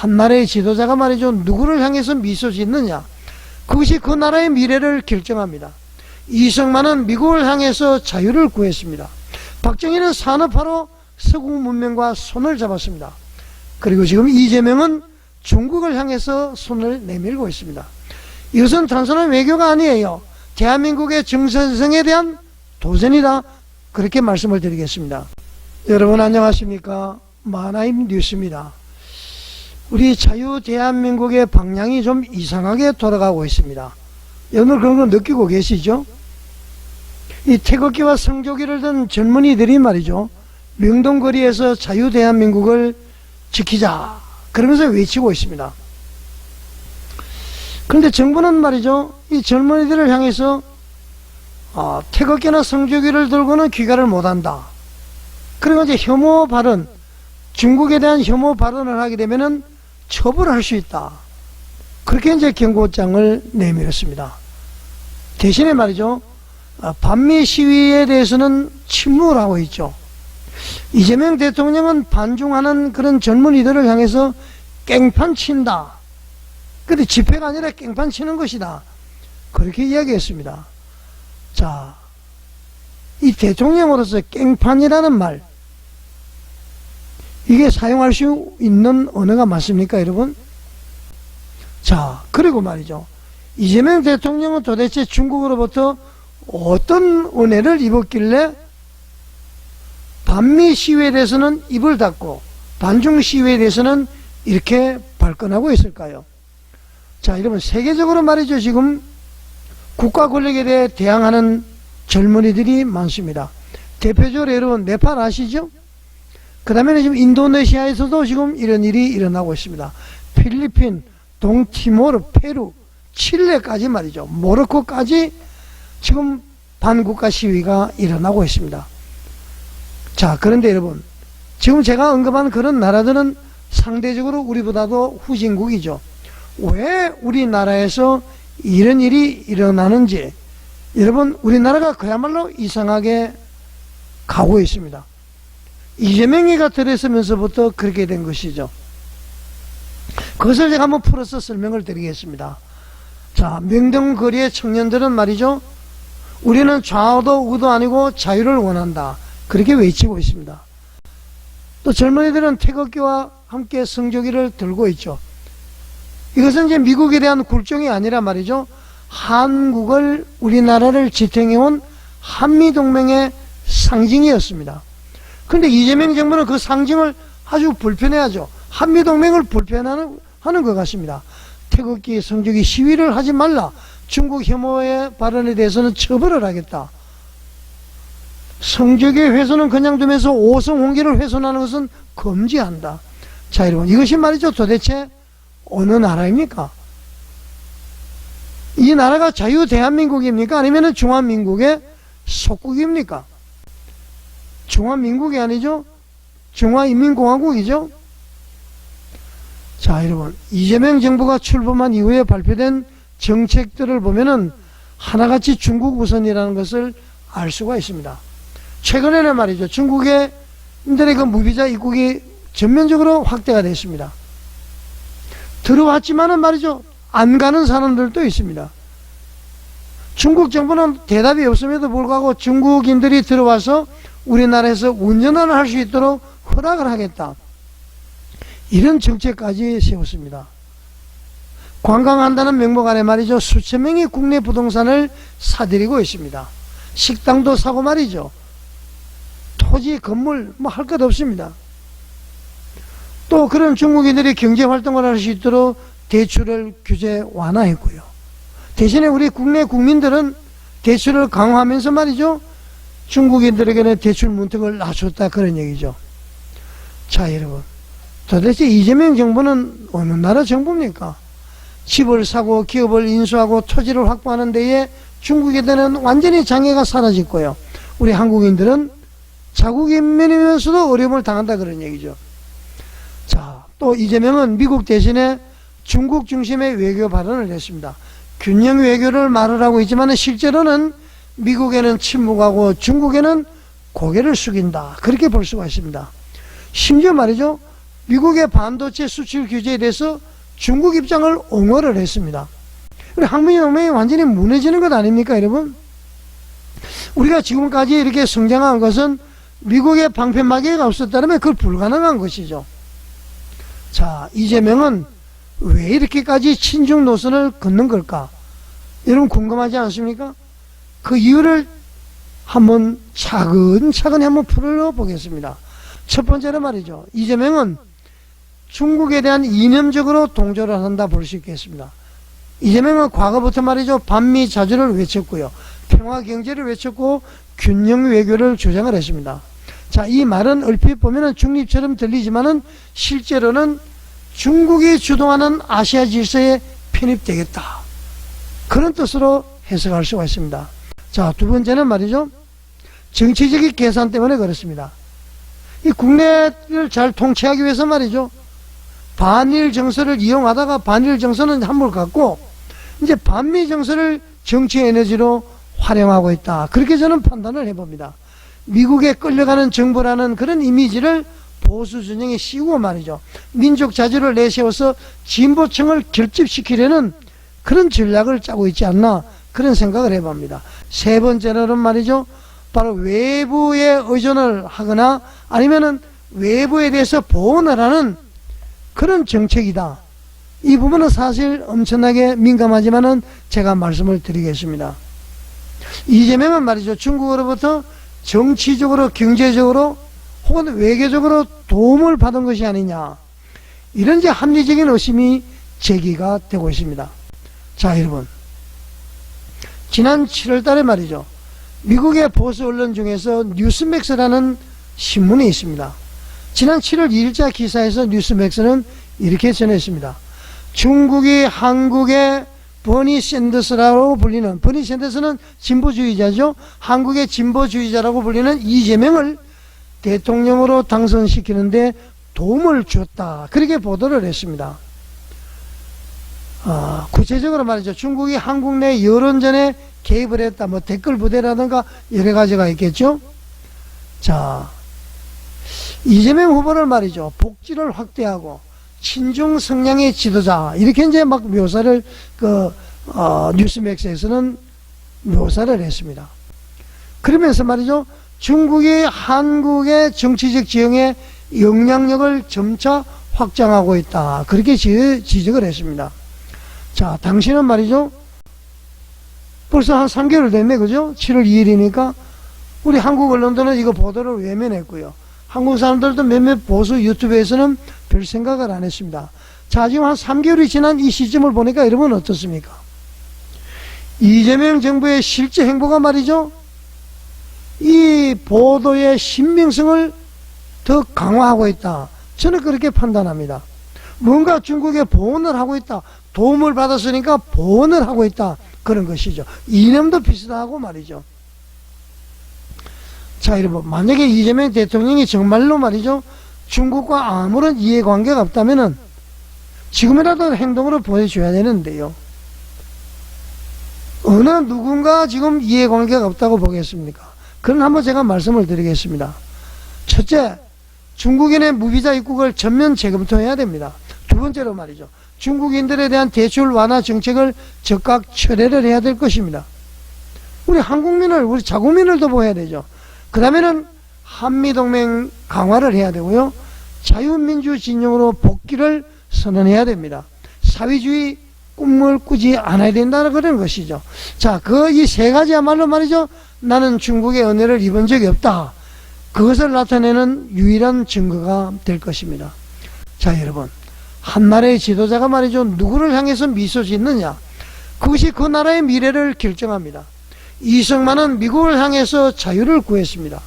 한 나라의 지도자가 말이죠, 누구를 향해서 미소 짓느냐, 그것이 그 나라의 미래를 결정합니다. 이승만은 미국을 향해서 자유를 구했습니다. 박정희는 산업화로 서구 문명과 손을 잡았습니다. 그리고 지금 이재명은 중국을 향해서 손을 내밀고 있습니다. 이것은 단순한 외교가 아니에요. 대한민국의 정체성에 대한 도전이다, 그렇게 말씀을 드리겠습니다. 여러분 안녕하십니까? 마나임 뉴스입니다. 우리 자유 대한민국의 방향이 좀 이상하게 돌아가고 있습니다. 여러분 그런 거 느끼고 계시죠? 이 태극기와 성조기를 든 젊은이들이 말이죠, 명동거리에서 자유 대한민국을 지키자 그러면서 외치고 있습니다. 그런데 정부는 말이죠, 이 젊은이들을 향해서 태극기나 성조기를 들고는 귀가를 못한다, 그리고 이제 혐오 발언, 중국에 대한 혐오 발언을 하게 되면은 처벌할 수 있다, 그렇게 이제 경고장을 내밀었습니다. 대신에 말이죠, 반미 시위에 대해서는 침묵을 하고 있죠. 이재명 대통령은 반중하는 그런 젊은이들을 향해서 깽판 친다, 근데 집회가 아니라 깽판 치는 것이다, 그렇게 이야기했습니다. 자, 이 대통령으로서 깽판이라는 말, 이게 사용할 수 있는 언어가 맞습니까, 여러분? 자, 그리고 말이죠, 이재명 대통령은 도대체 중국으로부터 어떤 은혜를 입었길래 반미 시위에 대해서는 입을 닫고 반중 시위에 대해서는 이렇게 발끈하고 있을까요? 자, 여러분 세계적으로 말이죠, 지금 국가 권력에 대해 대항하는 젊은이들이 많습니다. 대표적으로 여러분 네팔 아시죠? 그 다음에 지금 인도네시아에서도 지금 이런 일이 일어나고 있습니다. 필리핀, 동티모르, 페루, 칠레까지 말이죠, 모로코까지 지금 반국가 시위가 일어나고 있습니다. 자, 그런데 여러분 지금 제가 언급한 그런 나라들은 상대적으로 우리보다도 후진국이죠. 왜 우리나라에서 이런 일이 일어나는지, 여러분 우리나라가 그야말로 이상하게 가고 있습니다. 이재명이가 들어서면서부터 그렇게 된 것이죠. 그것을 제가 한번 풀어서 설명을 드리겠습니다. 자, 명동거리의 청년들은 말이죠, 우리는 좌우도 우도 아니고 자유를 원한다, 그렇게 외치고 있습니다. 또 젊은이들은 태극기와 함께 성조기를 들고 있죠. 이것은 이제 미국에 대한 굴종이 아니라 말이죠, 한국을, 우리나라를 지탱해온 한미동맹의 상징이었습니다. 그런데 이재명 정부는 그 상징을 아주 불편해하죠. 한미동맹을 불편하는 것 같습니다. 태극기, 성조기 시위를 하지 말라, 중국 혐오의 발언에 대해서는 처벌을 하겠다, 성조기 훼손은 그냥 두면서 오성홍기를 훼손하는 것은 금지한다. 자, 여러분 이것이 말이죠, 도대체 어느 나라입니까? 이 나라가 자유 대한민국입니까? 아니면 중화민국의 속국입니까? 중화민국이 아니죠, 중화인민공화국이죠. 자, 여러분 이재명 정부가 출범한 이후에 발표된 정책들을 보면은 하나같이 중국 우선이라는 것을 알 수가 있습니다. 최근에는 말이죠, 중국인들의 그 무비자 입국이 전면적으로 확대가 됐습니다. 들어왔지만은 말이죠, 안 가는 사람들도 있습니다. 중국 정부는 대답이 없음에도 불구하고 중국인들이 들어와서 우리나라에서 운전을 할 수 있도록 허락을 하겠다, 이런 정책까지 세웠습니다. 관광한다는 명목 아래 말이죠, 수천 명이 국내 부동산을 사들이고 있습니다. 식당도 사고 말이죠, 토지, 건물 뭐 할 것 없습니다. 또 그런 중국인들이 경제활동을 할 수 있도록 대출을 규제 완화했고요. 대신에 우리 국내 국민들은 대출을 강화하면서 말이죠, 중국인들에게는 대출 문턱을 낮췄다, 그런 얘기죠. 자, 여러분 도대체 이재명 정부는 어느 나라 정부입니까? 집을 사고 기업을 인수하고 토지를 확보하는 데에 중국인들은 완전히 장애가 사라졌고요, 우리 한국인들은 자국인민이면서도 어려움을 당한다, 그런 얘기죠. 자, 또 이재명은 미국 대신에 중국 중심의 외교 발언을 했습니다. 균형 외교를 말을 하고 있지만 실제로는 미국에는 침묵하고 중국에는 고개를 숙인다, 그렇게 볼 수가 있습니다. 심지어 말이죠, 미국의 반도체 수출 규제에 대해서 중국 입장을 옹호를 했습니다. 한미 동맹이 완전히 무너지는 것 아닙니까, 여러분? 우리가 지금까지 이렇게 성장한 것은 미국의 방패막이가 없었다면 그걸 불가능한 것이죠. 자, 이재명은 왜 이렇게까지 친중 노선을 걷는 걸까? 여러분 궁금하지 않습니까? 그 이유를 한번 차근차근히 한번 풀어보겠습니다. 첫 번째로 말이죠. 이재명은 중국에 대한 이념적으로 동조를 한다 볼 수 있겠습니다. 이재명은 과거부터 말이죠. 반미 자주를 외쳤고요. 평화 경제를 외쳤고 균형 외교를 주장을 했습니다. 자, 이 말은 얼핏 보면 중립처럼 들리지만은 실제로는 중국이 주도하는 아시아 질서에 편입되겠다. 그런 뜻으로 해석할 수가 있습니다. 자, 두 번째는 말이죠. 정치적인 계산 때문에 그렇습니다. 이 국내를 잘 통치하기 위해서 말이죠. 반일 정서를 이용하다가 반일 정서는 한물 갖고 이제 반미 정서를 정치 에너지로 활용하고 있다. 그렇게 저는 판단을 해봅니다. 미국에 끌려가는 정부라는 그런 이미지를 보수 진영에 씌우고 말이죠. 민족 자주를 내세워서 진보층을 결집시키려는 그런 전략을 짜고 있지 않나 그런 생각을 해봅니다. 세 번째로는 말이죠. 바로 외부에 의존을 하거나 아니면은 외부에 대해서 보완을 하는 그런 정책이다. 이 부분은 사실 엄청나게 민감하지만은 제가 말씀을 드리겠습니다. 이재명은 말이죠. 중국으로부터 정치적으로 경제적으로 혹은 외교적으로 도움을 받은 것이 아니냐. 이런 이제 합리적인 의심이 제기가 되고 있습니다. 자, 여러분. 지난 7월 달에 말이죠. 미국의 보수 언론 중에서 뉴스맥스라는 신문이 있습니다. 지난 7월 2일자 기사에서 뉴스맥스는 이렇게 전했습니다. 중국이 한국의 버니 샌더스라고 불리는, 버니 샌더스는 진보주의자죠. 한국의 진보주의자라고 불리는 이재명을 대통령으로 당선시키는데 도움을 줬다. 그렇게 보도를 했습니다. 구체적으로 말이죠. 중국이 한국 내 여론전에 개입을 했다. 뭐 댓글 부대라든가 여러 가지가 있겠죠. 자, 이재명 후보를 말이죠. 복지를 확대하고 친중 성향의 지도자. 이렇게 이제 막 묘사를 뉴스맥스에서는 묘사를 했습니다. 그러면서 말이죠. 중국이 한국의 정치적 지형에 영향력을 점차 확장하고 있다. 그렇게 지적을 했습니다. 자, 당신은 말이죠. 벌써 한 3개월 됐네, 그죠? 7월 2일이니까. 우리 한국 언론들은 이거 보도를 외면했고요. 한국 사람들도 몇몇 보수 유튜브에서는 별 생각을 안 했습니다. 자, 지금 한 3개월이 지난 이 시점을 보니까 여러분 어떻습니까? 이재명 정부의 실제 행보가 말이죠. 이 보도의 신빙성을 더 강화하고 있다. 저는 그렇게 판단합니다. 뭔가 중국에 보온을 하고 있다. 도움을 받았으니까 보온을 하고 있다. 그런 것이죠. 이념도 비슷하고 말이죠. 자, 여러분, 만약에 이재명 대통령이 정말로 말이죠. 중국과 아무런 이해관계가 없다면은 지금이라도 행동으로 보여줘야 되는데요. 어느 누군가 지금 이해관계가 없다고 보겠습니까? 그럼 한번 제가 말씀을 드리겠습니다. 첫째, 중국인의 무비자 입국을 전면 재검토해야 됩니다. 두 번째로 말이죠. 중국인들에 대한 대출 완화 정책을 즉각 철회를 해야 될 것입니다. 우리 한국민을, 우리 자국민을 더 보호해야 되죠. 그 다음에는 한미동맹 강화를 해야 되고요. 자유민주 진영으로 복귀를 선언해야 됩니다. 사회주의 꿈을 꾸지 않아야 된다는 그런 것이죠. 자, 이 세 가지야말로 말이죠. 나는 중국의 은혜를 입은 적이 없다. 그것을 나타내는 유일한 증거가 될 것입니다. 자, 여러분. 한 나라의 지도자가 말이죠. 누구를 향해서 미소 짓느냐. 그것이 그 나라의 미래를 결정합니다. 이승만은 미국을 향해서 자유를 구했습니다.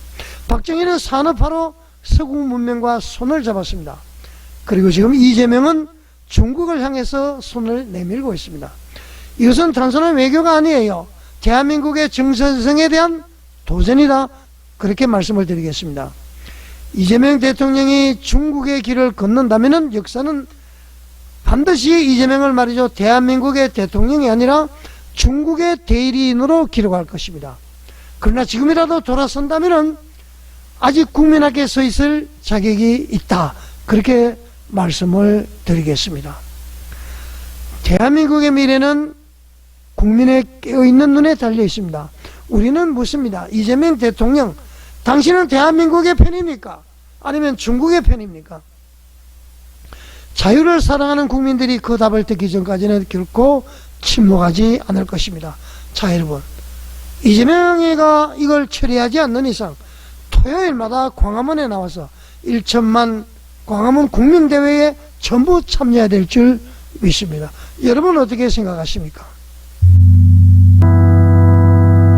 박정희는 산업화로 서구 문명과 손을 잡았습니다. 그리고 지금 이재명은 중국을 향해서 손을 내밀고 있습니다. 이것은 단순한 외교가 아니에요. 대한민국의 정체성에 대한 도전이다. 그렇게 말씀을 드리겠습니다. 이재명 대통령이 중국의 길을 걷는다면 역사는 반드시 이재명을 말이죠. 대한민국의 대통령이 아니라 중국의 대리인으로 기록할 것입니다. 그러나 지금이라도 돌아선다면 아직 국민 앞에 서 있을 자격이 있다. 그렇게 말씀을 드리겠습니다. 대한민국의 미래는 국민의 깨어있는 눈에 달려 있습니다. 우리는 묻습니다. 이재명 대통령, 당신은 대한민국의 편입니까? 아니면 중국의 편입니까? 자유를 사랑하는 국민들이 그 답을 듣기 전까지는 결코 침묵하지 않을 것입니다. 자, 여러분, 이재명이가 이걸 처리하지 않는 이상 토요일마다 광화문에 나와서 1천만 광화문 국민대회에 전부 참여해야 될 줄 믿습니다. 여러분 어떻게 생각하십니까?